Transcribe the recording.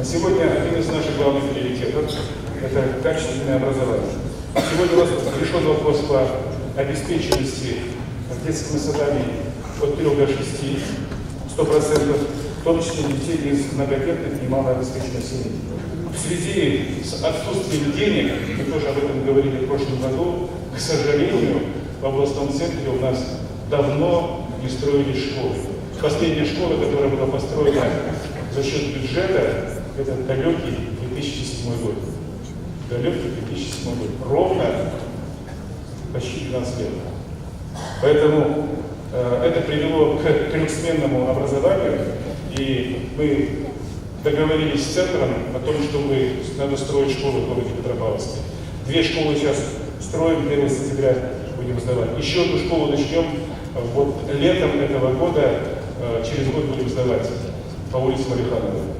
Сегодня один из наших главных приоритетов – это качественное образование. Сегодня у нас решен вопрос по обеспеченности детскими садами от 3 до 6, 100%, в том числе детей из многодетных и малообеспеченных семей. В связи с отсутствием денег, мы тоже об этом говорили в прошлом году, к сожалению, в областном центре у нас давно не строили школы. Последняя школа, которая была построена за счет бюджета, это далекий 2007 год. Далекий 2007 год. Ровно почти 12 лет. Поэтому это привело к трехсменному образованию, и мы договорились с центром о том, что надо строить школы в городе Петропавловске. 2 школы сейчас строим, 1 сентября будем сдавать. Еще одну школу начнем вот летом этого года, через год будем сдавать по улице Малиханова.